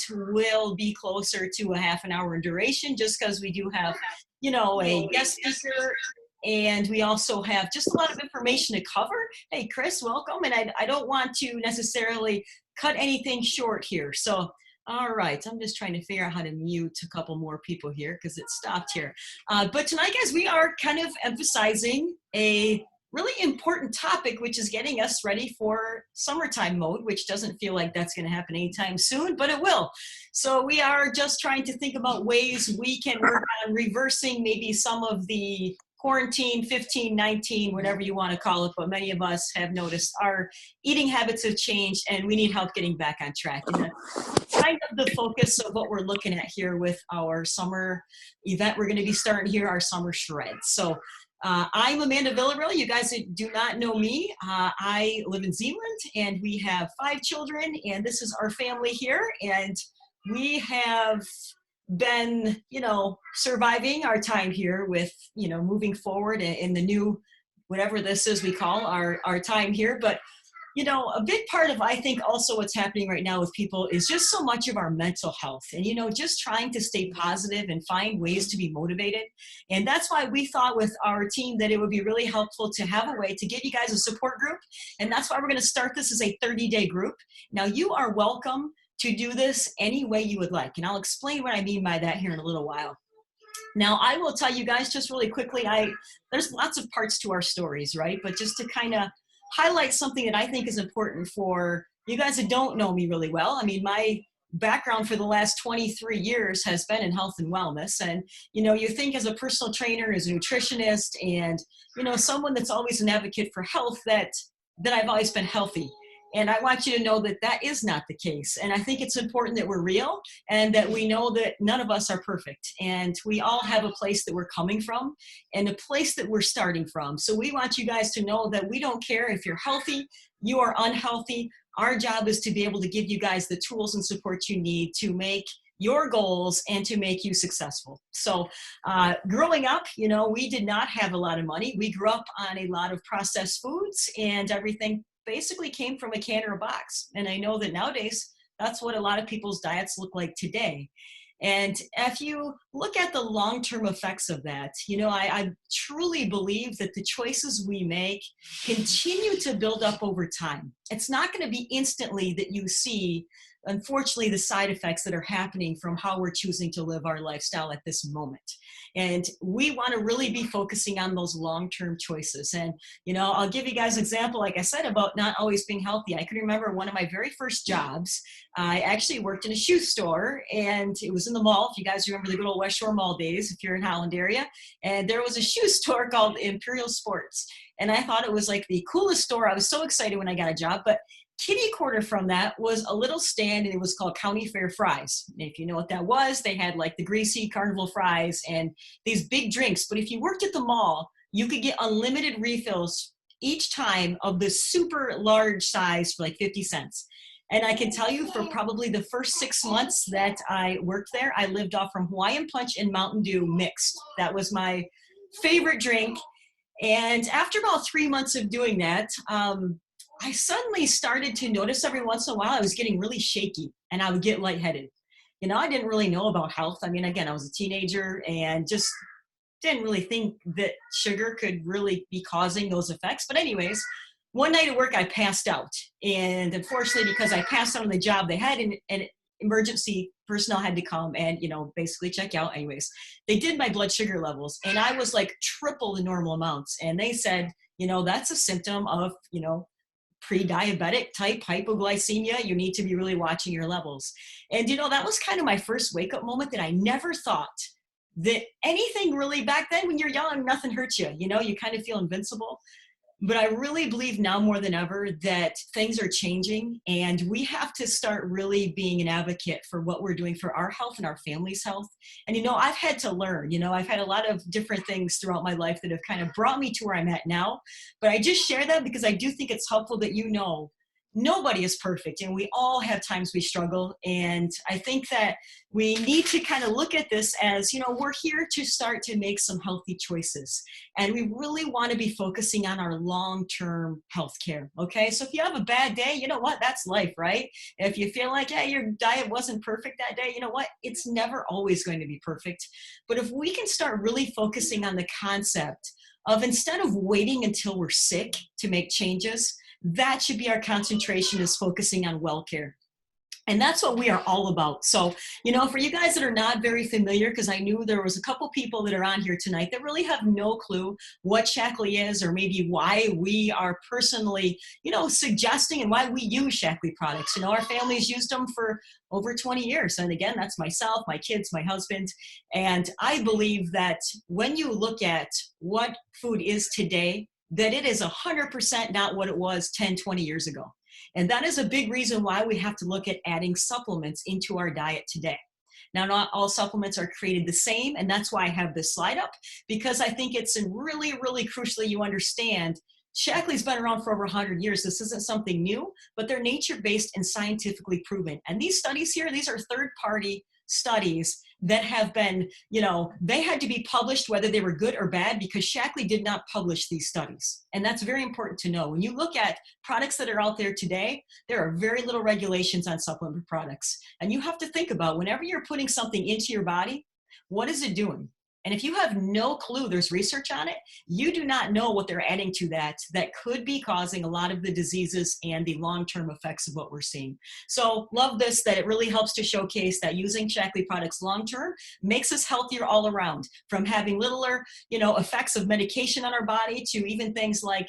will be closer to a half an hour in duration just because we do have, a guest speaker, and we also have just a lot of information to cover. Hey, Chris, welcome. And I don't want to necessarily cut anything short here. So, all right, I'm just trying to figure out how to mute a couple more people here because it stopped here. But tonight, guys, we are kind of emphasizing a really important topic, which is getting us ready for summertime mode, which doesn't feel like that's going to happen anytime soon, but it will. So we are just trying to think about ways we can work on reversing maybe some of the quarantine 15, 19, whatever you want to call it, but many of us have noticed our eating habits have changed and we need help getting back on track. And that's kind of the focus of what we're looking at here with our summer event. We're going to be starting here our summer shreds. So I'm Amanda Villarreal. You guys that do not know me, I live in Zeeland and we have 5 children, and this is our family here. And we have been, surviving our time here with, moving forward in the new, whatever this is we call our time here. But, a big part of, I think, also what's happening right now with people is just so much of our mental health and, just trying to stay positive and find ways to be motivated. And that's why we thought with our team that it would be really helpful to have a way to give you guys a support group. And that's why we're going to start this as a 30-day group. Now, you are welcome to do this any way you would like. And I'll explain what I mean by that here in a little while. Now, I will tell you guys just really quickly, there's lots of parts to our stories, right? But just to kind of highlight something that I think is important for you guys that don't know me really well. I mean, my background for the last 23 years has been in health and wellness. And, you think as a personal trainer, as a nutritionist, and, someone that's always an advocate for health, that I've always been healthy. And I want you to know that that is not the case. And I think it's important that we're real and that we know that none of us are perfect. And we all have a place that we're coming from and a place that we're starting from. So we want you guys to know that we don't care if you're healthy, you are unhealthy. Our job is to be able to give you guys the tools and support you need to make your goals and to make you successful. So growing up, we did not have a lot of money. We grew up on a lot of processed foods, and everything basically came from a can or a box. And I know that nowadays, that's what a lot of people's diets look like today. And if you look at the long-term effects of that, I truly believe that the choices we make continue to build up over time. It's not going to be instantly that you see, unfortunately, the side effects that are happening from how we're choosing to live our lifestyle at this moment. And we want to really be focusing on those long-term choices. And, I'll give you guys an example, like I said, about not always being healthy. I can remember one of my very first jobs. I actually worked in a shoe store, and it was in the mall. If you guys remember the good old West Shore Mall days, if you're in Holland area, and there was a shoe store called Imperial Sports. And I thought it was like the coolest store. I was so excited when I got a job, but kitty corner from that was a little stand, and it was called County Fair Fries. And if you know what that was, they had like the greasy carnival fries and these big drinks. But if you worked at the mall, you could get unlimited refills each time of the super large size for like 50 cents. And I can tell you, for probably the first 6 months that I worked there, I lived off from Hawaiian Punch and Mountain Dew mixed. That was my favorite drink. And after about 3 months of doing that, I suddenly started to notice every once in a while I was getting really shaky and I would get lightheaded. I didn't really know about health. I mean, again, I was a teenager and just didn't really think that sugar could really be causing those effects. But anyways, one night at work, I passed out. And unfortunately, because I passed out on the job, they had an emergency personnel had to come and, basically check out. Anyways, they did my blood sugar levels and I was like triple the normal amounts. And they said, that's a symptom of, pre-diabetic type hypoglycemia. You need to be really watching your levels. And, that was kind of my first wake-up moment, that I never thought that anything really, back then when you're young, nothing hurts you. You kind of feel invincible. But I really believe now more than ever that things are changing, and we have to start really being an advocate for what we're doing for our health and our family's health. And, I've had to learn, I've had a lot of different things throughout my life that have kind of brought me to where I'm at now. But I just share that because I do think it's helpful that nobody is perfect, and we all have times we struggle. And I think that we need to kind of look at this as, we're here to start to make some healthy choices, and we really want to be focusing on our long-term health care. Okay, so if you have a bad day, you know what, that's life, right? If you feel like, yeah, your diet wasn't perfect that day, you know what, it's never always going to be perfect. But if we can start really focusing on the concept of, instead of waiting until we're sick to make changes, that should be our concentration, is focusing on well care. And that's what we are all about. So, for you guys that are not very familiar, because I knew there was a couple people that are on here tonight that really have no clue what Shaklee is, or maybe why we are personally, suggesting, and why we use Shaklee products. Our family's used them for over 20 years. And again, that's myself, my kids, my husband. And I believe that when you look at what food is today, that it is 100% not what it was 10, 20 years ago. And that is a big reason why we have to look at adding supplements into our diet today. Now, not all supplements are created the same, and that's why I have this slide up, because I think it's really, really crucial that you understand Shaklee's been around for over 100 years. This isn't something new, but they're nature-based and scientifically proven. And these studies here, these are third-party studies that have been, they had to be published whether they were good or bad, because Shaklee did not publish these studies. And that's very important to know. When you look at products that are out there today, there are very little regulations on supplement products. And you have to think about, whenever you're putting something into your body, what is it doing? And if you have no clue, there's research on it, you do not know what they're adding to that could be causing a lot of the diseases and the long-term effects of what we're seeing. So love this, that it really helps to showcase that using Shaklee products long-term makes us healthier all around, from having littler, effects of medication on our body, to even things like,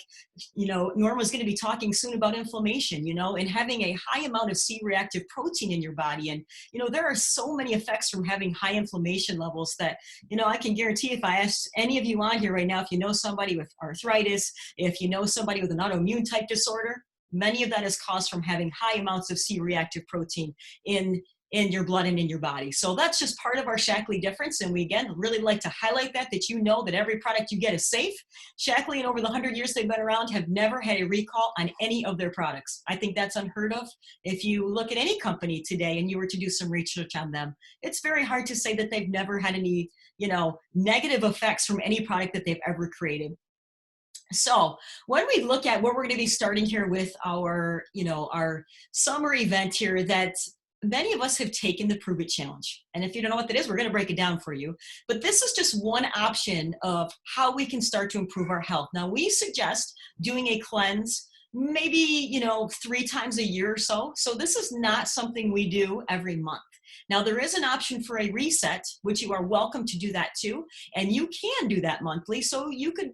Norma's going to be talking soon about inflammation, and having a high amount of C-reactive protein in your body. And, there are so many effects from having high inflammation levels that, I can guarantee, if I ask any of you on here right now, if you know somebody with arthritis, if you know somebody with an autoimmune type disorder, many of that is caused from having high amounts of C-reactive protein in your blood and in your body. So that's just part of our Shaklee difference. And we, again, really like to highlight that you know that every product you get is safe. Shaklee, in over the 100 years they've been around, have never had a recall on any of their products. I think that's unheard of. If you look at any company today and you were to do some research on them, it's very hard to say that they've never had any, negative effects from any product that they've ever created. So when we look at what we're going to be starting here with our, our summer event here, that many of us have taken the Prove It Challenge. And if you don't know what that is, we're going to break it down for you. But this is just one option of how we can start to improve our health. Now, we suggest doing a cleanse maybe, 3 times a year or so. So this is not something we do every month. Now, there is an option for a reset, which you are welcome to do that too. And you can do that monthly. So you could,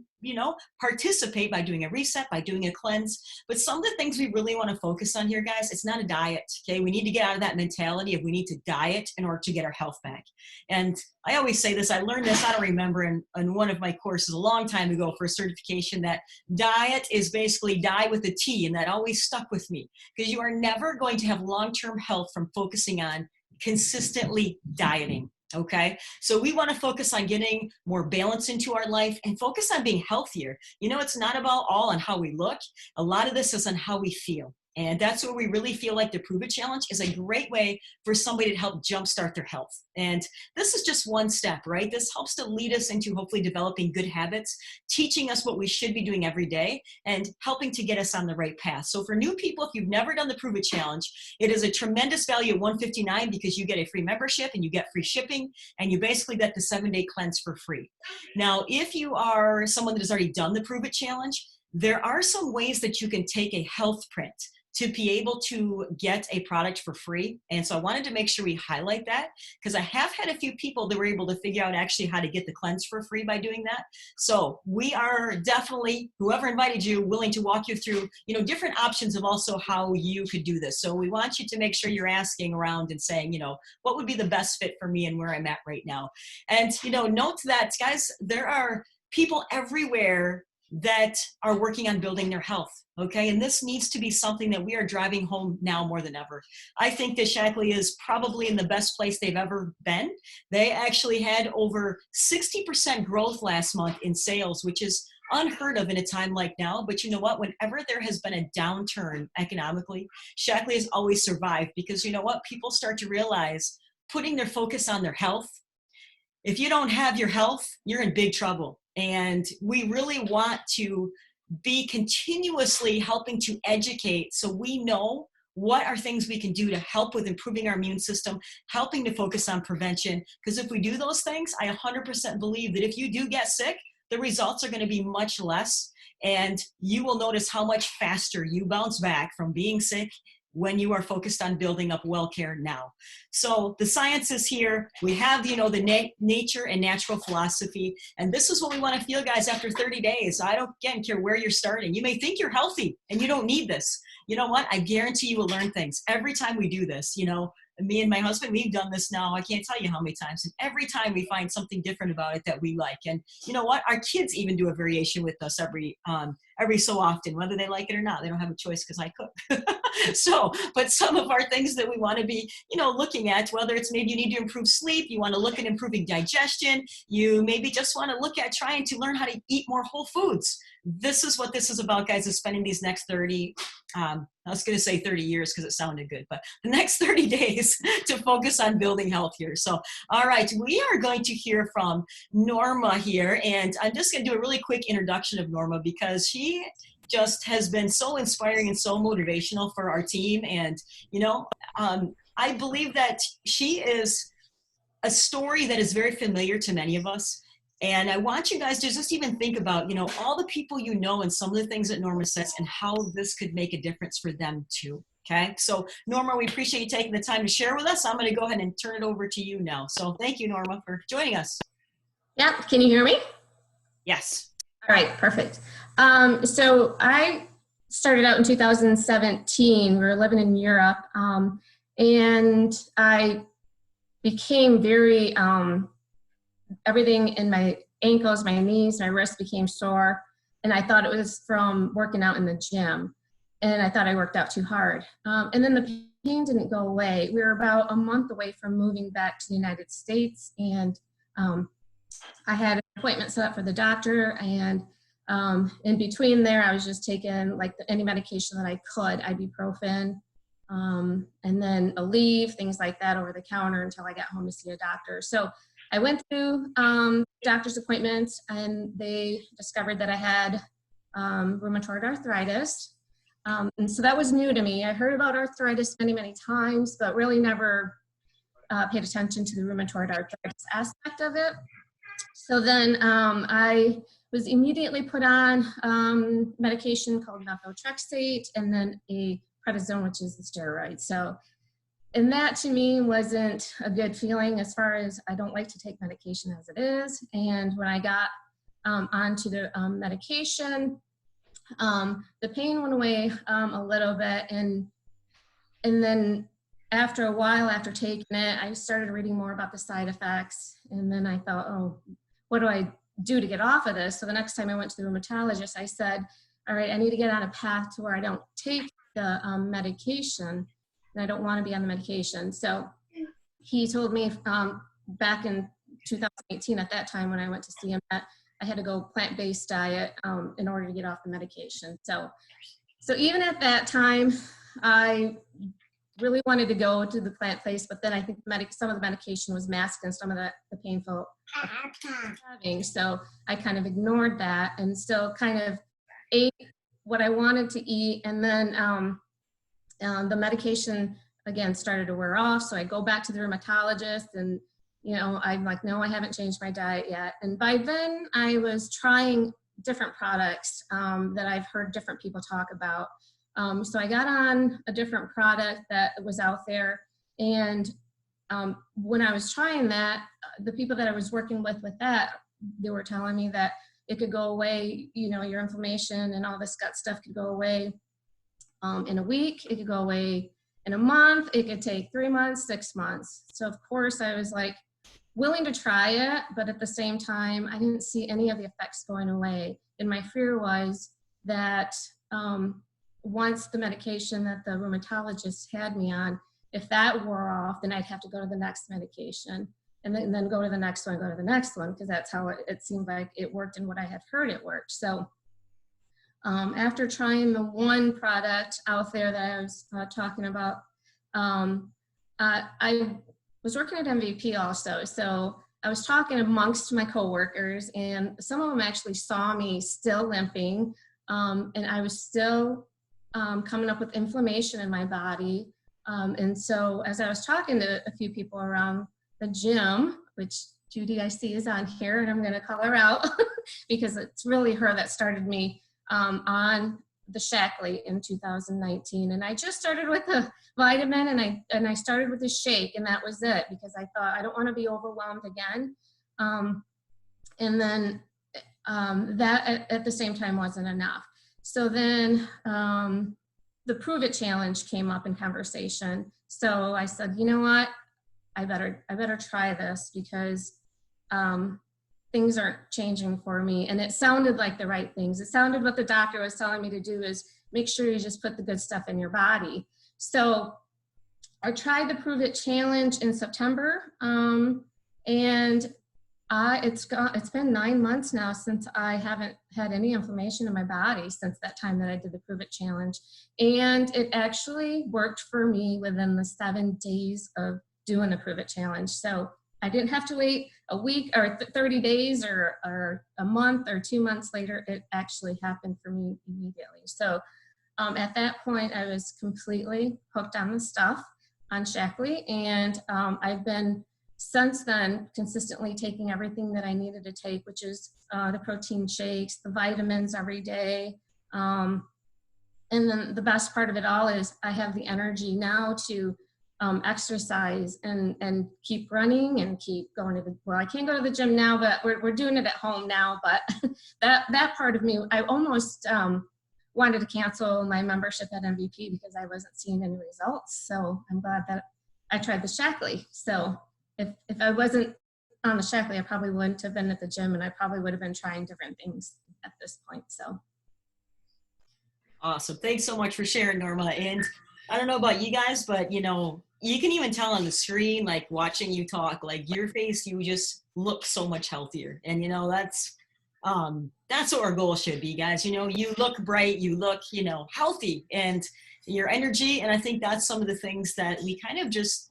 participate by doing a reset, by doing a cleanse. But some of the things we really want to focus on here, guys, it's not a diet, okay? We need to get out of that mentality of we need to diet in order to get our health back. And I always say this, I learned this, I don't remember, in one of my courses a long time ago for a certification, that diet is basically die with a T, and that always stuck with me, because you are never going to have long-term health from focusing on consistently dieting. Okay, so we want to focus on getting more balance into our life and focus on being healthier. It's not about all on how we look. A lot of this is on how we feel. And that's where we really feel like the Prove It Challenge is a great way for somebody to help jumpstart their health. And this is just one step, right? This helps to lead us into hopefully developing good habits, teaching us what we should be doing every day, and helping to get us on the right path. So for new people, if you've never done the Prove It Challenge, it is a tremendous value of $159, because you get a free membership and you get free shipping, and you basically get the 7-day cleanse for free. Now, if you are someone that has already done the Prove It Challenge, there are some ways that you can take a health print to be able to get a product for free. And so I wanted to make sure we highlight that, because I have had a few people that were able to figure out actually how to get the cleanse for free by doing that. So we are definitely, whoever invited you, willing to walk you through, different options of also how you could do this. So we want you to make sure you're asking around and saying, what would be the best fit for me and where I'm at right now. And, note that, guys, there are people everywhere that are working on building their health. Okay, and this needs to be something that we are driving home now more than ever. I think that Shaklee is probably in the best place they've ever been. They actually had over 60% growth last month in sales, which is unheard of in a time like now. But you know what? Whenever there has been a downturn economically, Shaklee has always survived, because you know what? People start to realize putting their focus on their health. If you don't have your health, you're in big trouble. And we really want to be continuously helping to educate, so we know what are things we can do to help with improving our immune system, helping to focus on prevention. Because if we do those things, I 100% believe that if you do get sick, the results are going to be much less, and you will notice how much faster you bounce back from being sick when you are focused on building up well care now. So the science is here. We have, the nature and natural philosophy. And this is what we want to feel, guys, after 30 days. I don't, again, care where you're starting. You may think you're healthy and you don't need this. You know what? I guarantee you will learn things. Every time we do this, me and my husband, we've done this now, I can't tell you how many times. And every time we find something different about it that we like. And you know what? Our kids even do a variation with us every so often, whether they like it or not. They don't have a choice because I cook. So, but some of our things that we want to be, looking at, whether it's maybe you need to improve sleep, you want to look at improving digestion, you maybe just want to look at trying to learn how to eat more whole foods. This is what this is about, guys, is spending these next 30, I was going to say 30 years because it sounded good, but the next 30 days to focus on building health here. So, all right, we are going to hear from Norma here, and I'm just going to do a really quick introduction of Norma because she just has been so inspiring and so motivational for our team. And, I believe that she is a story that is very familiar to many of us. And I want you guys to just even think about, all the people and some of the things that Norma says and how this could make a difference for them too. Okay. So Norma, we appreciate you taking the time to share with us. I'm going to go ahead and turn it over to you now. So thank you, Norma, for joining us. Yeah. Can you hear me? Yes. All right. Perfect. So I started out in 2017. We were living in Europe. And I became very, everything in my ankles, my knees, my wrists became sore. And I thought it was from working out in the gym. And I thought I worked out too hard. And then the pain didn't go away. We were about a month away from moving back to the United States. And I had an appointment set up for the doctor. And in between there, I was just taking like any medication that I could, ibuprofen, and then Aleve, things like that over the counter until I got home to see a doctor. So I went through doctor's appointments, and they discovered that I had rheumatoid arthritis. And so that was new to me. I heard about arthritis many, many times, but really never paid attention to the rheumatoid arthritis aspect of it. So then I was immediately put on medication called methotrexate, and then a prednisone, which is the steroid. So, and that to me wasn't a good feeling, as far as I don't like to take medication as it is. And when I got onto the medication, the pain went away a little bit. And then after a while, after taking it, I started reading more about the side effects. And then I thought, oh, what do I do to get off of this? So the next time I went to the rheumatologist, I said, all right, I need to get on a path to where I don't take the medication, and I don't want to be on the medication. So he told me back in 2018, at that time when I went to see him, that I had to go plant-based diet in order to get off the medication. So even at that time, I really wanted to go to the plant-based, but then I think some of the medication was masking some of the painful having. So I kind of ignored that and still kind of ate what I wanted to eat. And then the medication again started to wear off. So I go back to the rheumatologist, and I'm like, no, I haven't changed my diet yet. And by then I was trying different products that I've heard different people talk about. So I got on a different product that was out there. And when I was trying that, the people that I was working with that, they were telling me that it could go away, your inflammation and all this gut stuff could go away in a week. It could go away in a month. It could take 3 months, 6 months. So of course I was like willing to try it, but at the same time, I didn't see any of the effects going away. And my fear was that once the medication that the rheumatologist had me on, if that wore off, then I'd have to go to the next medication. and then go to the next one, go to the next one, because that's how it seemed like it worked and what I had heard it worked. So after trying the one product out there that I was talking about, I was working at MVP also. So I was talking amongst my coworkers, and some of them actually saw me still limping, and I was still coming up with inflammation in my body. And so as I was talking to a few people around the gym, which Judy I see is on here, and I'm going to call her out because it's really her that started me on the Shaklee in 2019. And I just started with a vitamin, and I started with a shake, and that was it, because I thought I don't want to be overwhelmed again. And then that at the same time wasn't enough. So then the Prove It Challenge came up in conversation. So I said, you know what, I better try this, because things aren't changing for me. And it sounded like the right things. It sounded what the doctor was telling me to do, is make sure you just put the good stuff in your body. So I tried the Prove It Challenge in September, and it's been 9 months now since I haven't had any inflammation in my body since that time that I did the Prove It Challenge. And it actually worked for me within the 7 days of doing the Prove It Challenge. So I didn't have to wait a week or 30 days or a month or 2 months later. It actually happened for me immediately. So at that point, I was completely hooked on the stuff on Shaklee, and I've been since then consistently taking everything that I needed to take, which is the protein shakes, the vitamins every day. And then the best part of it all is I have the energy now to exercise and keep running and keep going to well, I can't go to the gym now, but we're doing it at home now. But that part of me, I almost wanted to cancel my membership at MVP because I wasn't seeing any results. So I'm glad that I tried the Shaklee. So if I wasn't on the Shaklee, I probably wouldn't have been at the gym, and I probably would have been trying different things at this point. So Awesome. Thanks so much for sharing, Norma. And I don't know about you guys, but you can even tell on the screen, like watching you talk, like your face, you just look so much healthier. And that's what our goal should be, guys. You look bright, you look, healthy, and your energy. And I think that's some of the things that we kind of just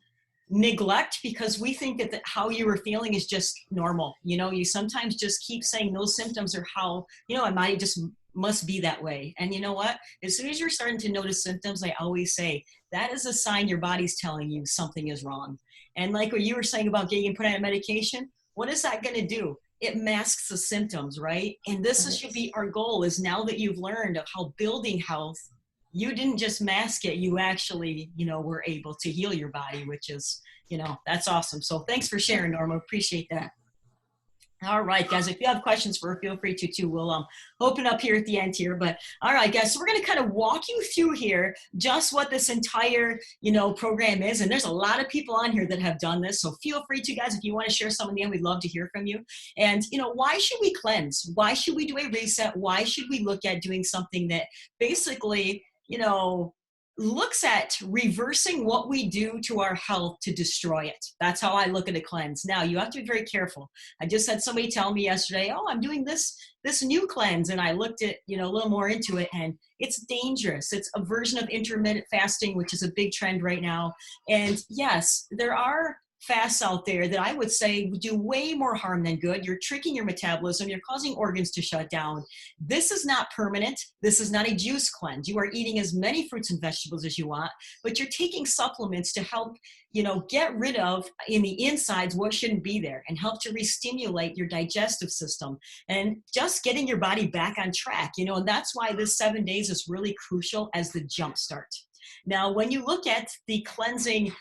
neglect, because we think that how you were feeling is just normal. You sometimes just keep saying those symptoms are how, I might just must be that way. And you know what? As soon as you're starting to notice symptoms, I always say that is a sign your body's telling you something is wrong. And like what you were saying about getting put on medication, what is that going to do? It masks the symptoms, right? And this should be our goal, is now that you've learned of how building health, you didn't just mask it, you actually, were able to heal your body, which is, that's awesome. So thanks for sharing, Norma. Appreciate that. All right, guys, if you have questions for her, feel free to too. We'll open up here at the end here. But all right, guys, so we're going to kind of walk you through here just what this entire, program is. And there's a lot of people on here that have done this. So feel free to, guys, if you want to share some of them, we'd love to hear from you. And, why should we cleanse? Why should we do a reset? Why should we look at doing something that basically, looks at reversing what we do to our health to destroy it? That's how I look at a cleanse. Now, you have to be very careful. I just had somebody tell me yesterday, oh, I'm doing this new cleanse. And I looked at, a little more into it, and it's dangerous. It's a version of intermittent fasting, which is a big trend right now. And yes, there are fasts out there that I would say do way more harm than good. You're tricking your metabolism. You're causing organs to shut down. This is not permanent. This is not a juice cleanse. You are eating as many fruits and vegetables as you want, but you're taking supplements to help, get rid of in the insides what shouldn't be there, and help to re-stimulate your digestive system and just getting your body back on track, and that's why this 7 days is really crucial as the jump start. Now, when you look at the cleansing,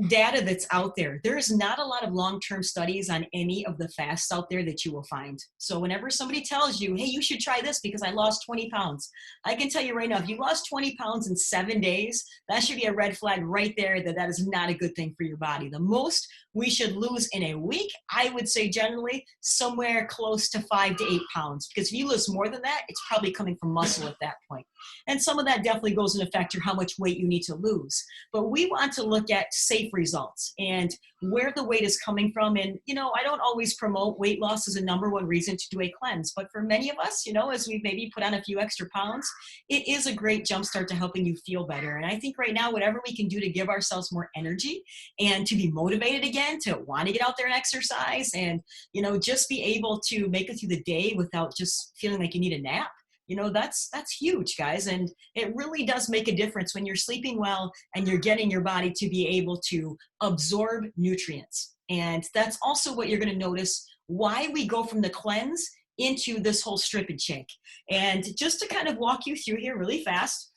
data that's out there, there is not a lot of long-term studies on any of the fasts out there that you will find. So whenever somebody tells you, hey, you should try this because I lost 20 pounds, I can tell you right now, if you lost 20 pounds in 7 days, that should be a red flag right there that is not a good thing for your body. The most we should lose in a week, I would say generally somewhere close to 5 to 8 pounds, because if you lose more than that, it's probably coming from muscle at that point. And some of that definitely goes in effect to how much weight you need to lose. But we want to look look at safe results and where the weight is coming from. And, you know, I don't always promote weight loss as a number one reason to do a cleanse, but for many of us, you know, as we've maybe put on a few extra pounds, it is a great jumpstart to helping you feel better. And I think right now, whatever we can do to give ourselves more energy and to be motivated again, to want to get out there and exercise and, you know, just be able to make it through the day without just feeling like you need a nap. You know, that's huge, guys. And it really does make a difference when you're sleeping well and you're getting your body to be able to absorb nutrients. And that's also what you're going to notice why we go from the cleanse into this whole strip and shake. And just to kind of walk you through here really fast,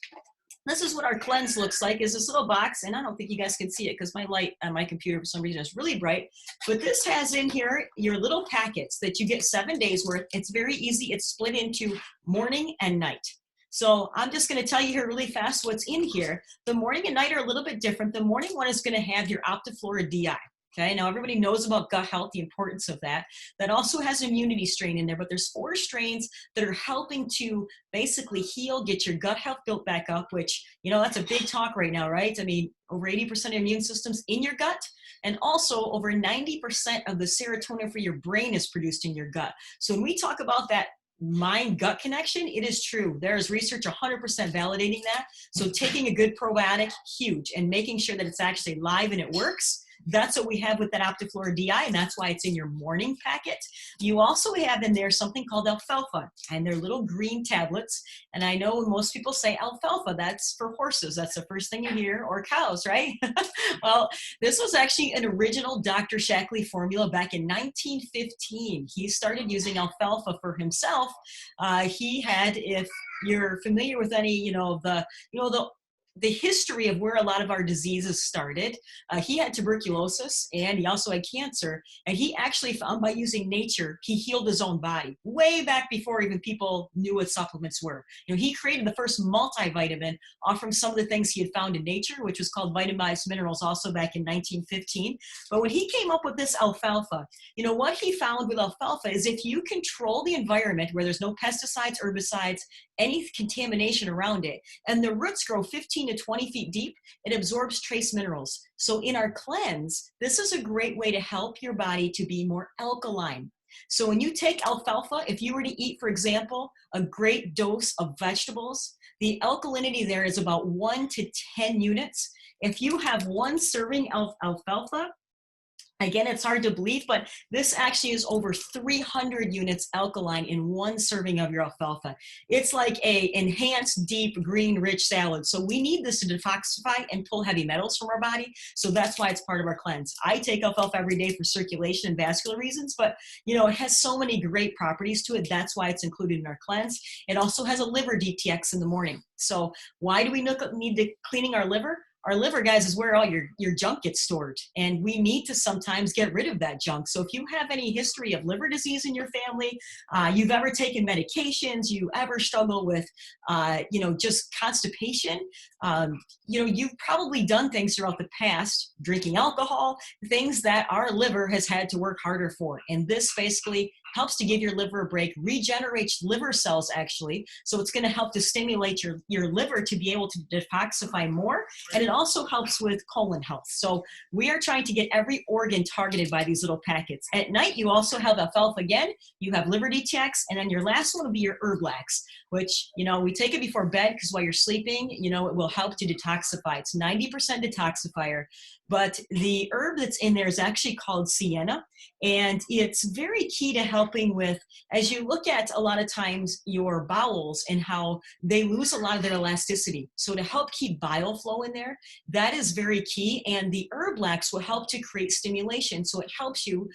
this is what our cleanse looks like, is this little box, and I don't think you guys can see it because my light on my computer for some reason is really bright, but this has in here your little packets that you get 7 days worth. It's very easy. It's split into morning and night. So I'm just going to tell you here really fast what's in here. The morning and night are a little bit different. The morning one is going to have your Optiflora DI. Okay, now everybody knows about gut health, the importance of that. That also has immunity strain in there, but there's 4 strains that are helping to basically heal, get your gut health built back up, which, you know, that's a big talk right now, right? I mean, over 80% of immune systems in your gut, and also over 90% of the serotonin for your brain is produced in your gut. So when we talk about that mind-gut connection, it is true. There is research 100% validating that. So taking a good probiotic, huge, and making sure that it's actually live and it works. That's what we have with that Optiflora DI, and that's why it's in your morning packet. You also have in there something called alfalfa, and they're little green tablets. And I know when most people say alfalfa, that's for horses. That's the first thing you hear, or cows, right? Well, this was actually an original Dr. Shaklee formula back in 1915. He started using alfalfa for himself. He had, if you're familiar with any, the history of where a lot of our diseases started. He had tuberculosis and he also had cancer. And he actually found by using nature, he healed his own body way back before even people knew what supplements were. You know, he created the first multivitamin off from some of the things he had found in nature, which was called Vitamized Minerals, also back in 1915. But when he came up with this alfalfa, you know, what he found with alfalfa is if you control the environment where there's no pesticides, herbicides, any contamination around it, and the roots grow 15 to 20 feet deep, it absorbs trace minerals. So in our cleanse, this is a great way to help your body to be more alkaline. So when you take alfalfa, if you were to eat, for example, a great dose of vegetables, the alkalinity there is about 1 to 10 units. If you have 1 serving of alfalfa, again, it's hard to believe, but this actually is over 300 units alkaline in 1 serving of your alfalfa. It's like a enhanced, deep, green, rich salad. So we need this to detoxify and pull heavy metals from our body. So that's why it's part of our cleanse. I take alfalfa every day for circulation and vascular reasons, but you know, it has so many great properties to it. That's why it's included in our cleanse. It also has a liver DTX in the morning. So why do we need to cleaning our liver? Our liver, guys, is where all your junk gets stored, and we need to sometimes get rid of that junk. So if you have any history of liver disease in your family, you've ever taken medications, you ever struggle with, just constipation, you've probably done things throughout the past, drinking alcohol, things that our liver has had to work harder for. And this basically helps to give your liver a break, regenerates liver cells actually. So it's going to help to stimulate your liver to be able to detoxify more. And it also helps with colon health. So we are trying to get every organ targeted by these little packets. At night, you also have alfalfa again, you have liver DTX, and then your last one will be your Herblax, which, we take it before bed because while you're sleeping, it will help to detoxify. It's 90% detoxifier. But the herb that's in there is actually called sienna, and it's very key to helping with, as you look at a lot of times your bowels and how they lose a lot of their elasticity. So to help keep bile flow in there, that is very key. And the Herblax will help to create stimulation. So it helps you,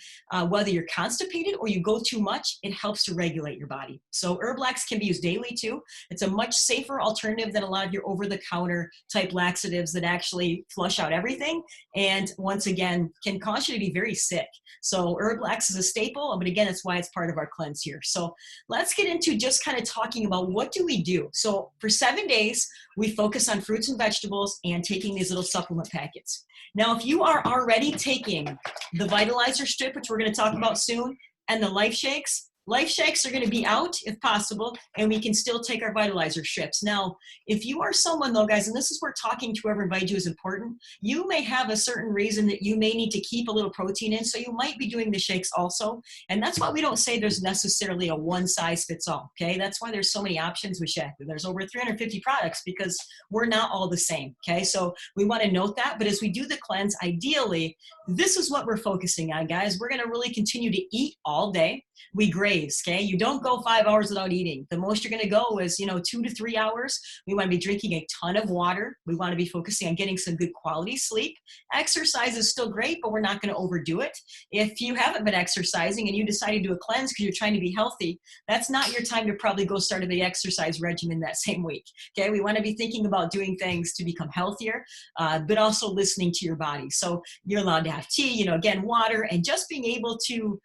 whether you're constipated or you go too much, it helps to regulate your body. So Herblax can be used daily too. It's a much safer alternative than a lot of your over-the-counter type laxatives that actually flush out everything. And once again, can cause you to be very sick. So Herblax is a staple, but again, that's why it's part of our cleanse here. So let's get into just kind of talking about what do we do. So for 7 days, we focus on fruits and vegetables and taking these little supplement packets. Now, if you are already taking the Vitalizer strip, which we're going to talk about soon, and the Life Shakes, Life Shakes are going to be out if possible, and we can still take our Vitalizer strips. Now, if you are someone though, guys, and this is where talking to whoever invited you is important, you may have a certain reason that you may need to keep a little protein in, so you might be doing the shakes also. And that's why we don't say there's necessarily a one size fits all, okay? That's why there's so many options with Shaklee. There's over 350 products because we're not all the same, okay? So we want to note that, but as we do the cleanse, ideally, this is what we're focusing on, guys. We're going to really continue to eat all day. We graze, okay? You don't go 5 hours without eating. The most you're going to go is, 2 to 3 hours. We want to be drinking a ton of water. We want to be focusing on getting some good quality sleep. Exercise is still great, but we're not going to overdo it. If you haven't been exercising and you decide to do a cleanse because you're trying to be healthy, that's not your time to probably go start a big exercise regimen that same week, okay? We want to be thinking about doing things to become healthier, but also listening to your body. So you're allowed to have tea, again, water, and just being able to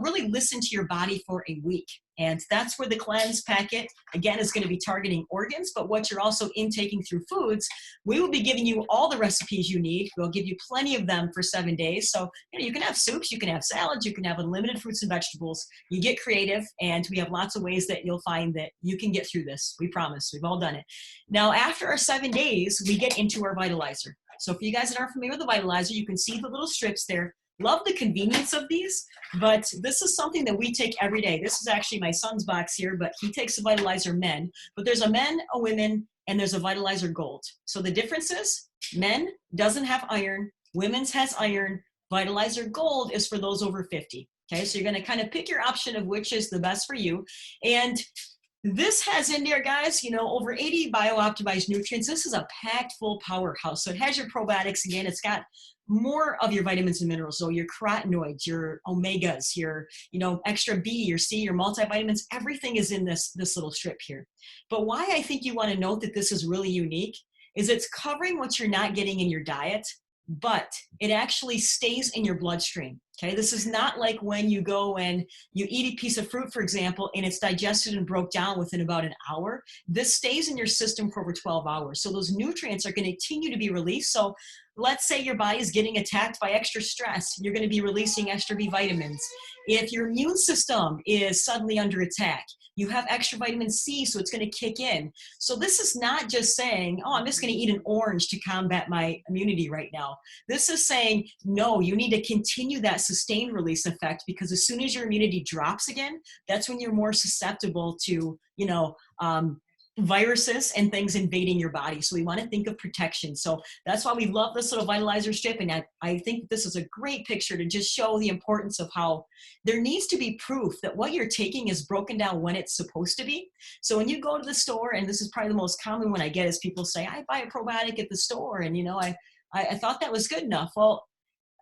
really listen to your body for a week. And that's where the cleanse packet, again, is going to be targeting organs, but what you're also intaking through foods. We will be giving you all the recipes you need. We'll give you plenty of them for 7 days. So, you can have soups, you can have salads, you can have unlimited fruits and vegetables. You get creative, and we have lots of ways that you'll find that you can get through this. We promise. We've all done it. Now, after our 7 days, we get into our Vitalizer. So for you guys that aren't familiar with the Vitalizer, you can see the little strips there. Love the convenience of these, but this is something that we take every day. This is actually my son's box here, but he takes a Vitalizer Men. But there's a men, a women, and there's a Vitalizer Gold. So the difference is men doesn't have iron, women's has iron. Vitalizer Gold is for those over 50. Okay, so you're going to kind of pick your option of which is the best for you. And this has in there, guys, over 80 bio-optimized nutrients. This is a packed full powerhouse. So it has your probiotics again. It's got more of your vitamins and minerals. So your carotenoids, your omegas, your, extra B, your C, your multivitamins, everything is in this little strip here. But why I think you want to note that this is really unique is it's covering what you're not getting in your diet, but it actually stays in your bloodstream. Okay, this is not like when you go and you eat a piece of fruit, for example, and it's digested and broke down within about an hour. This stays in your system for over 12 hours. So those nutrients are going to continue to be released. So let's say your body is getting attacked by extra stress. You're going to be releasing extra B vitamins. If your immune system is suddenly under attack, you have extra vitamin C, so it's going to kick in. So this is not just saying, oh, I'm just going to eat an orange to combat my immunity right now. This is saying, no, you need to continue that sustained release effect, because as soon as your immunity drops again, that's when you're more susceptible to, viruses and things invading your body. So we want to think of protection. So that's why we love this little Vitalizer strip. And I think this is a great picture to just show the importance of how there needs to be proof that what you're taking is broken down when it's supposed to be. So when you go to the store, and this is probably the most common one I get, is people say, I buy a probiotic at the store, and I thought that was good enough. Well,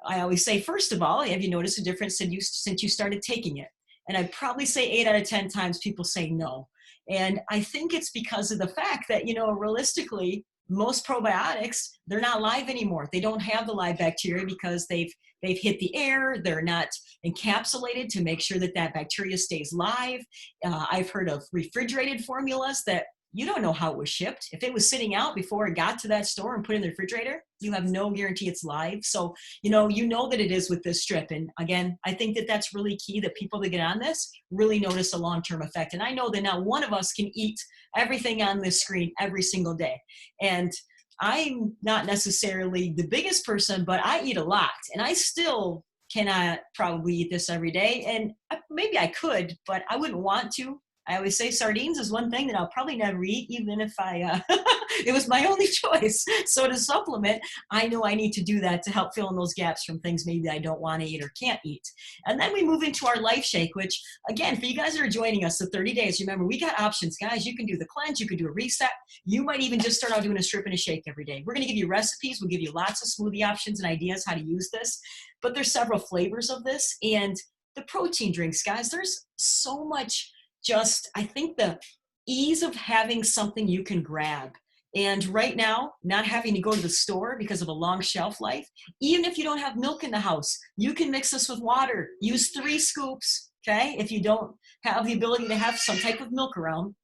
I always say, first of all, have you noticed a difference since you started taking it? And I'd probably say 8 out of 10 times people say no. And I think it's because of the fact that, realistically, most probiotics, they're not live anymore. They don't have the live bacteria because they've hit the air. They're not encapsulated to make sure that bacteria stays live. I've heard of refrigerated formulas that you don't know how it was shipped. If it was sitting out before it got to that store and put in the refrigerator, you have no guarantee it's live. So, you know that it is with this strip. And again, I think that that's really key, that people that get on this really notice a long-term effect. And I know that not one of us can eat everything on this screen every single day. And I'm not necessarily the biggest person, but I eat a lot, and I still cannot probably eat this every day. And maybe I could, but I wouldn't want to. I always say sardines is one thing that I'll probably never eat, even if it was my only choice. So to supplement, I know I need to do that to help fill in those gaps from things maybe I don't want to eat or can't eat. And then we move into our Life Shake, which again, for you guys that are joining us, the 30 days, remember, we got options, guys. You can do the cleanse, you can do a reset. You might even just start out doing a strip and a shake every day. We're going to give you recipes. We'll give you lots of smoothie options and ideas how to use this. But there's several flavors of this. And the protein drinks, guys, there's so much. I think the ease of having something you can grab. And right now, not having to go to the store because of a long shelf life, even if you don't have milk in the house, you can mix this with water. Use 3 scoops, okay? If you don't have the ability to have some type of milk around,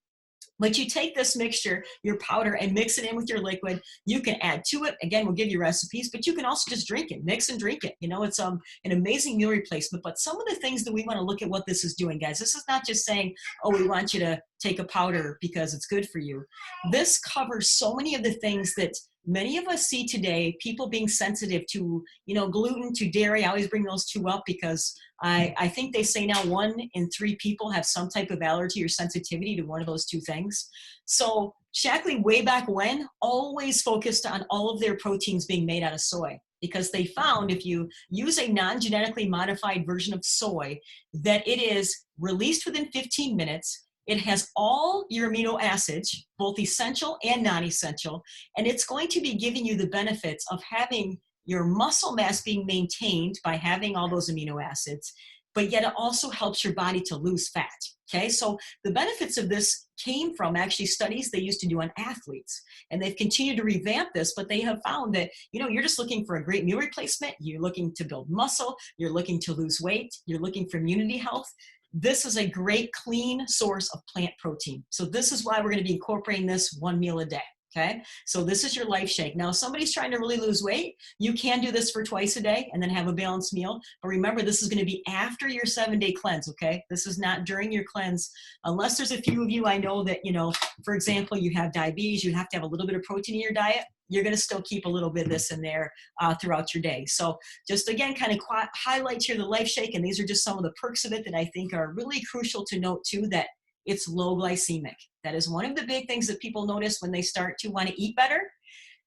But you take this mixture, your powder, and mix it in with your liquid. You can add to it. Again, we'll give you recipes, but you can also just drink it, mix and drink it. You know, it's an amazing meal replacement. But some of the things that we want to look at what this is doing, guys, this is not just saying, oh, we want you to take a powder because it's good for you. This covers so many of the things that many of us see today, people being sensitive to, you know, gluten, to dairy. I always bring those two up because I think they say now 1 in 3 people have some type of allergy or sensitivity to one of those two things. So Shaklee, way back when, always focused on all of their proteins being made out of soy, because they found if you use a non-genetically modified version of soy, that it is released within 15 minutes. It has all your amino acids, both essential and non-essential, and it's going to be giving you the benefits of having your muscle mass being maintained by having all those amino acids, but yet it also helps your body to lose fat. Okay, so the benefits of this came from actually studies they used to do on athletes, and they've continued to revamp this, but they have found that, you know, you're just looking for a great meal replacement, you're looking to build muscle, you're looking to lose weight, you're looking for immunity health. This is a great clean source of plant protein. So this is why we're going to be incorporating this 1 meal a day. Okay, so this is your Life Shake. Now, if somebody's trying to really lose weight, you can do this for twice a day and then have a balanced meal. But remember, this is going to be after your 7-day cleanse. Okay, this is not during your cleanse, unless there's a few of you I know that, you know, for example, you have diabetes, you have to have a little bit of protein in your diet. You're going to still keep a little bit of this in there throughout your day. So just again, kind of highlight here the Life Shake, and these are just some of the perks of it that I think are really crucial to note too, that it's low glycemic. That is one of the big things that people notice when they start to want to eat better.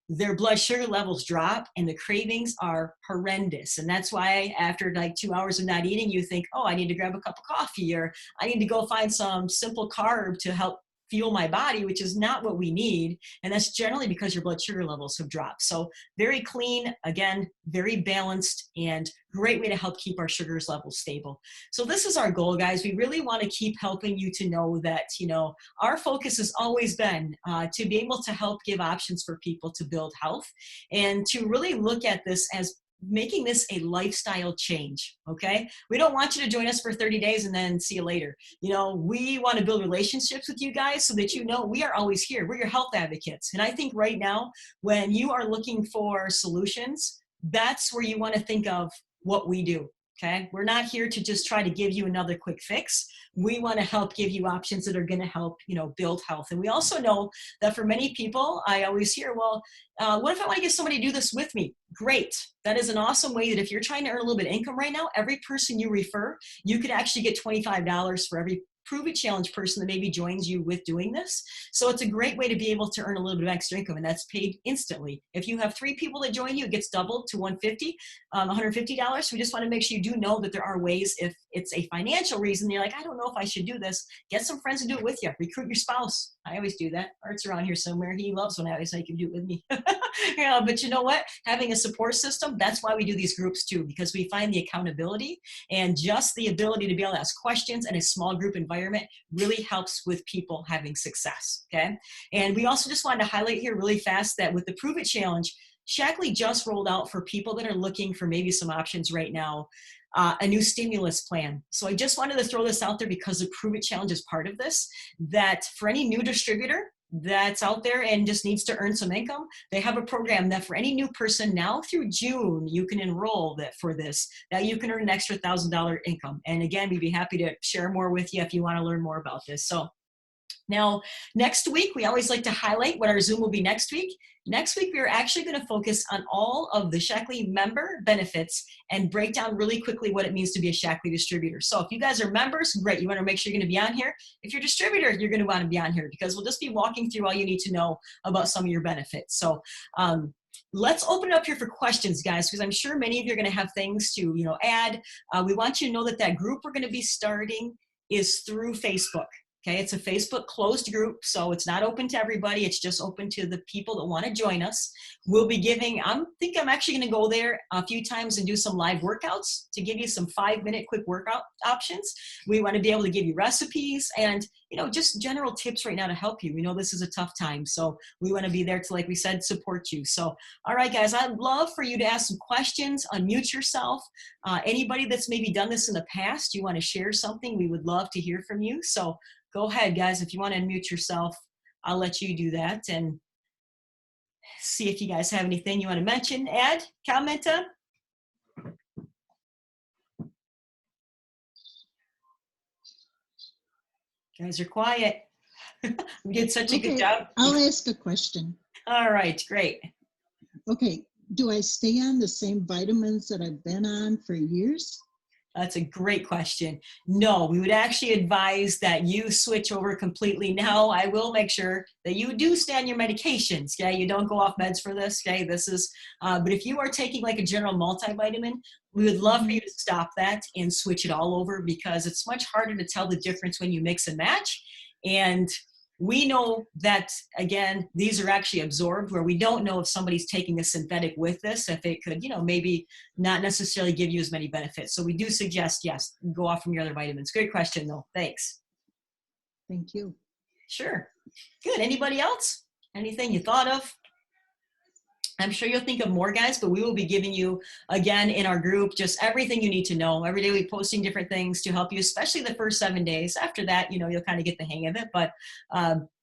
Their blood sugar levels drop and the cravings are horrendous. And that's why after like 2 hours of not eating, you think, oh, I need to grab a cup of coffee, or I need to go find some simple carb to help fuel my body, which is not what we need. And that's generally because your blood sugar levels have dropped. So very clean, again, very balanced, and great way to help keep our sugars levels stable. So this is our goal, guys. We really want to keep helping you to know that, you know, our focus has always been to be able to help give options for people to build health, and to really look at this as making this a lifestyle change. Okay, we don't want you to join us for 30 days and then see you later. You know, we want to build relationships with you guys so that, you know, we are always here. We're your health advocates. And I think right now, when you are looking for solutions, that's where you want to think of what we do. Okay, we're not here to just try to give you another quick fix. We want to help give you options that are going to help, you know, build health. And we also know that for many people, I always hear, well, what if I want to get somebody to do this with me? Great. That is an awesome way that if you're trying to earn a little bit of income right now, every person you refer, you could actually get $25 for every Prove It Challenge person that maybe joins you with doing this. So it's a great way to be able to earn a little bit of extra income, and that's paid instantly. If you have 3 people that join you, it gets doubled to $150. So we just want to make sure you do know that there are ways, if it's a financial reason, you're like, I don't know if I should do this, get some friends to do it with you. Recruit your spouse. I always do that. Art's around here somewhere. He loves when I always say, you can do it with me. Yeah, but you know what? Having a support system, that's why we do these groups too, because we find the accountability and just the ability to be able to ask questions in a small group environment really helps with people having success. Okay. And we also just wanted to highlight here really fast that with the Prove It Challenge, Shaklee just rolled out for people that are looking for maybe some options right now, a new stimulus plan. So I just wanted to throw this out there because the Prove It Challenge is part of this, that for any new distributor that's out there and just needs to earn some income, they have a program that for any new person now through June, you can enroll that for this, that you can earn an extra $1,000 income. And again, we'd be happy to share more with you if you want to learn more about this. So now, next week, we always like to highlight what our Zoom will be next week. Next week, we are actually going to focus on all of the Shaklee member benefits and break down really quickly what it means to be a Shaklee distributor. So if you guys are members, great. You want to make sure you're going to be on here. If you're a distributor, you're going to want to be on here because we'll just be walking through all you need to know about some of your benefits. So let's open it up here for questions, guys, because I'm sure many of you are going to have things to, you know, add. We want you to know that that group we're going to be starting is through Facebook. Okay, it's a Facebook closed group, so it's not open to everybody. It's just open to the people that want to join us. We'll be giving, I'm actually going to go there a few times and do some live workouts to give you some 5-minute quick workout options. We want to be able to give you recipes and, you know, just general tips right now to help you. We know this is a tough time, so we want to be there to, like we said, support you. So, all right, guys, I'd love for you to ask some questions, unmute yourself. Anybody that's maybe done this in the past, you want to share something, we would love to hear from you. So go ahead, guys. If you want to unmute yourself, I'll let you do that and see if you guys have anything you want to mention, add, comment on. Guys are quiet. We did such a good job. I'll ask a question. All right, great. Okay, do I stay on the same vitamins that I've been on for years? That's a great question. No, we would actually advise that you switch over completely. Now, I will make sure that you do stay on your medications. Okay, you don't go off meds for this. Okay, this is. But if you are taking like a general multivitamin, we would love for you to stop that and switch it all over, because it's much harder to tell the difference when you mix and match. And we know that, again, these are actually absorbed, where we don't know if somebody's taking a synthetic with this, if it could, maybe not necessarily give you as many benefits. So we do suggest, yes, go off from your other vitamins. Great question, though. Thanks. Thank you. Sure. Good. Anybody else? Anything you thought of? I'm sure you'll think of more, guys, but we will be giving you, again, in our group, just everything you need to know. Every day we're posting different things to help you, especially the first 7 days. After that, you'll kind of get the hang of it. But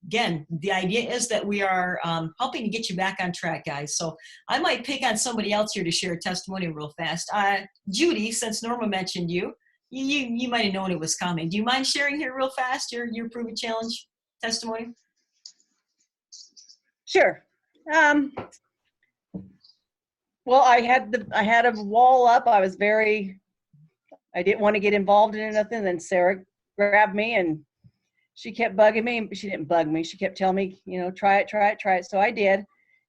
again, the idea is that we are helping to get you back on track, guys. So I might pick on somebody else here to share a testimony real fast. Judy, since Norma mentioned you might have known it was coming. Do you mind sharing here real fast your Prove It Challenge testimony? Sure. Well, I had a wall up. I didn't want to get involved in nothing. Then Sarah grabbed me and she kept bugging me. She didn't bug me. She kept telling me, try it. So I did.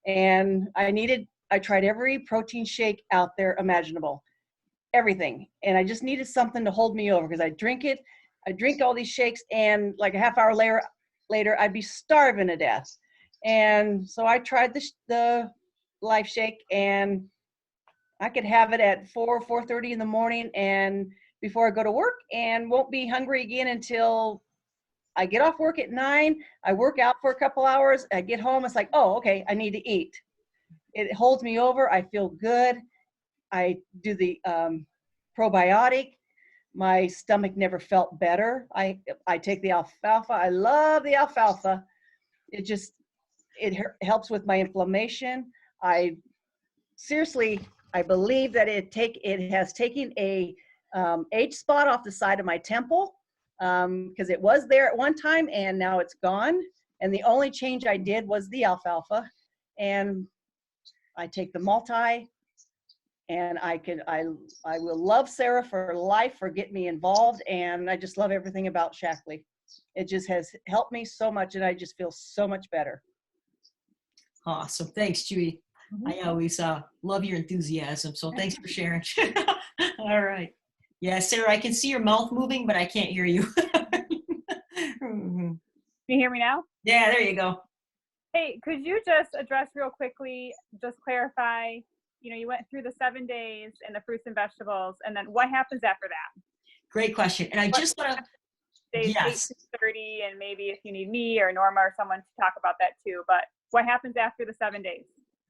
And I tried every protein shake out there imaginable, everything. And I just needed something to hold me over, because I drink all these shakes, and like a half hour later, I'd be starving to death. And so I tried the Life Shake, and I could have it at 4:30 in the morning and before I go to work, and won't be hungry again until I get off work at 9. I work out for a couple hours. I get home. It's like, oh, okay, I need to eat. It holds me over. I feel good. I do the probiotic. My stomach never felt better. I take the alfalfa. I love the alfalfa. It helps with my inflammation. I believe that it has taken a age spot off the side of my temple, because it was there at one time and now it's gone. And the only change I did was the alfalfa. And I take the multi, and I will love Sarah for life for getting me involved. And I just love everything about Shaklee. It just has helped me so much, and I just feel so much better. Awesome. Thanks, Judy. I always love your enthusiasm, so thanks for sharing. All right. Yeah, Sarah, I can see your mouth moving, but I can't hear you. Can you hear me now? Yeah, there you go. Hey, could you just address real quickly, just clarify, you went through the 7 days and the fruits and vegetables, and then what happens after that? Great question. And I just want to, days yes. 8 to 30, and maybe if you need me or Norma or someone to talk about that too, but what happens after the 7 days?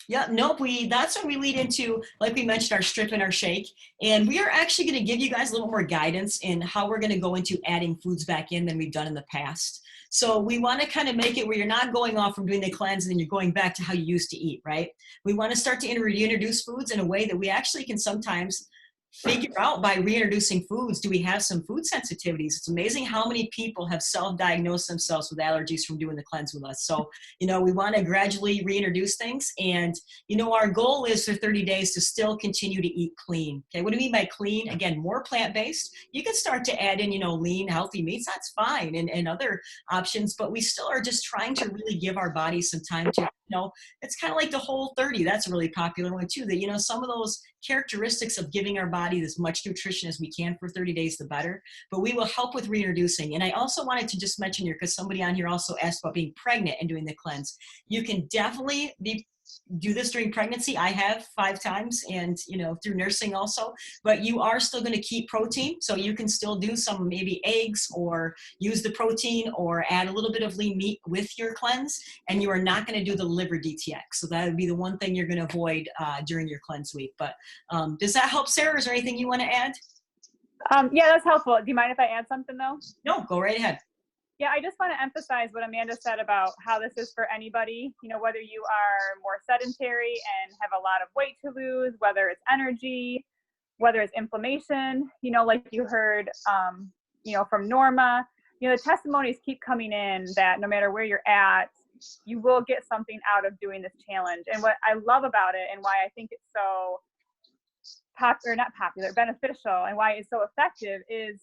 Yeah, nope. That's when we lead into, like we mentioned, our strip and our shake. And we are actually going to give you guys a little more guidance in how we're going to go into adding foods back in than we've done in the past. So we want to kind of make it where you're not going off from doing the cleanse and then you're going back to how you used to eat, right? We want to start to reintroduce foods in a way that we actually can sometimes figure out by reintroducing foods. Do we have some food sensitivities? It's amazing how many people have self-diagnosed themselves with allergies from doing the cleanse with us. So, we want to gradually reintroduce things. And, our goal is for 30 days to still continue to eat clean. Okay, what do we mean by clean? Again, more plant-based. You can start to add in, lean, healthy meats. That's fine, and other options. But we still are just trying to really give our body some time to, it's kind of like the Whole30. That's a really popular one too, that, some of those characteristics of giving our body as much nutrition as we can for 30 days, the better. But we will help with reintroducing. And I also wanted to just mention here, because somebody on here also asked about being pregnant and doing the cleanse. You can definitely do this during pregnancy. I have 5 times, and through nursing also, but you are still going to keep protein. So you can still do some maybe eggs, or use the protein, or add a little bit of lean meat with your cleanse. And you are not going to do the liver DTX. So that would be the one thing you're going to avoid during your cleanse week. But does that help, Sarah? Is there anything you want to add? Yeah, that's helpful. Do you mind if I add something though? No, go right ahead. Yeah, I just want to emphasize what Amanda said about how this is for anybody, you know, whether you are more sedentary and have a lot of weight to lose, whether it's energy, whether it's inflammation, you know, like you heard, you know, from Norma, you know, the testimonies keep coming in that no matter where you're at, you will get something out of doing this challenge. And what I love about it and why I think it's so beneficial, and why it's so effective is,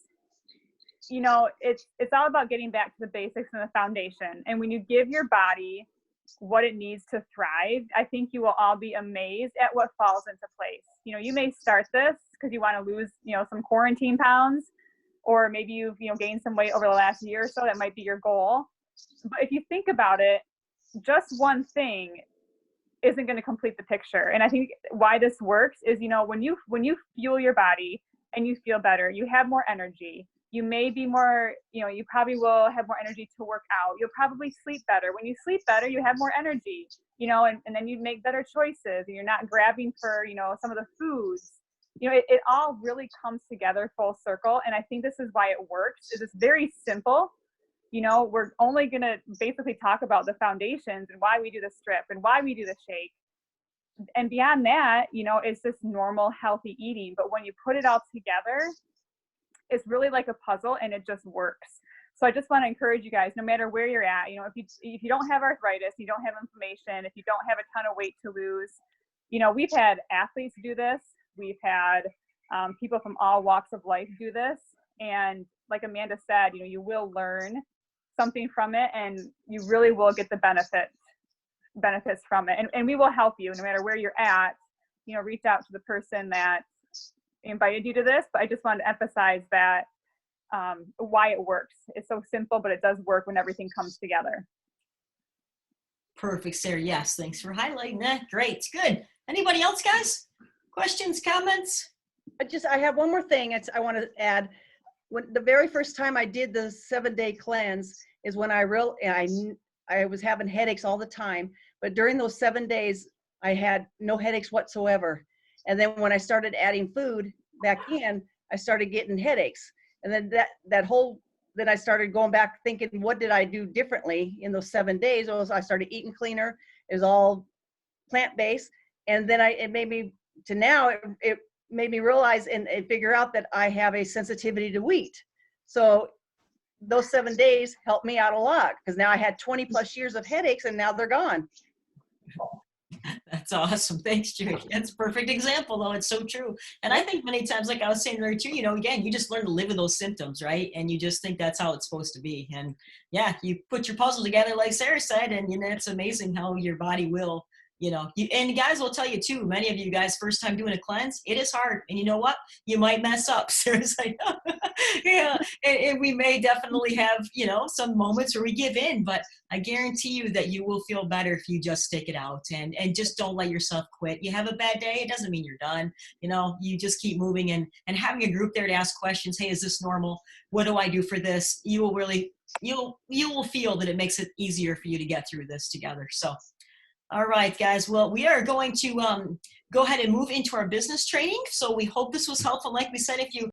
you know, it's all about getting back to the basics and the foundation. And when you give your body what it needs to thrive, I think you will all be amazed at what falls into place. You know, you may start this because you want to lose, you know, some quarantine pounds, or maybe you've, you know, gained some weight over the last year or so. That might be your goal. But if you think about it, just one thing isn't going to complete the picture. And I think why this works is, you know, when you fuel your body and you feel better, you have more energy. You may be more, you know, you probably will have more energy to work out. You'll probably sleep better. When you sleep better, you have more energy, you know, and then you make better choices, and you're not grabbing for, you know, some of the foods. You know, it all really comes together full circle. And I think this is why it works. It's very simple. You know, we're only going to basically talk about the foundations and why we do the strip and why we do the shake. And beyond that, you know, it's just normal, healthy eating. But when you put it all together, it's really like a puzzle, and it just works. So I just want to encourage you guys, no matter where you're at, you know, if you don't have arthritis, you don't have inflammation, if you don't have a ton of weight to lose, you know, we've had athletes do this. We've had people from all walks of life do this. And like Amanda said, you know, you will learn something from it, and you really will get the benefits from it. And we will help you no matter where you're at. You know, reach out to the person that invited you to this. But I just wanted to emphasize that why it works. It's so simple, but it does work when everything comes together. Perfect, Sarah. Yes, thanks for highlighting that. Great, good. Anybody else, guys? Questions, comments? I have one more thing I want to add. When the very first time I did the 7-day cleanse is when I was having headaches all the time. But during those 7 days, I had no headaches whatsoever. And then when I started adding food back in, I started getting headaches. And then then I started going back thinking, what did I do differently in those 7 days? I started eating cleaner. It was all plant-based. And then it made me realize and figure out that I have a sensitivity to wheat. So those 7 days helped me out a lot, because now I had 20 plus years of headaches, and now they're gone. That's awesome. Thanks, Judy. That's a perfect example, though. It's so true. And I think many times, like I was saying earlier too, you know, again, you just learn to live with those symptoms, right? And you just think that's how it's supposed to be. And yeah, you put your puzzle together, like Sarah said, and you know, it's amazing how your body will, you know, and guys will tell you too, many of you guys, first time doing a cleanse, it is hard. And you know what? You might mess up. Sarah's like, yeah. And we may definitely have, you know, some moments where we give in, but I guarantee you that you will feel better if you just stick it out and just don't let yourself quit. You have a bad day, it doesn't mean you're done. You know, you just keep moving, and having a group there to ask questions. Hey, is this normal? What do I do for this? You will really, you will feel that it makes it easier for you to get through this together. So, all right, guys. Well, we are going to go ahead and move into our business training. So we hope this was helpful. Like we said, if you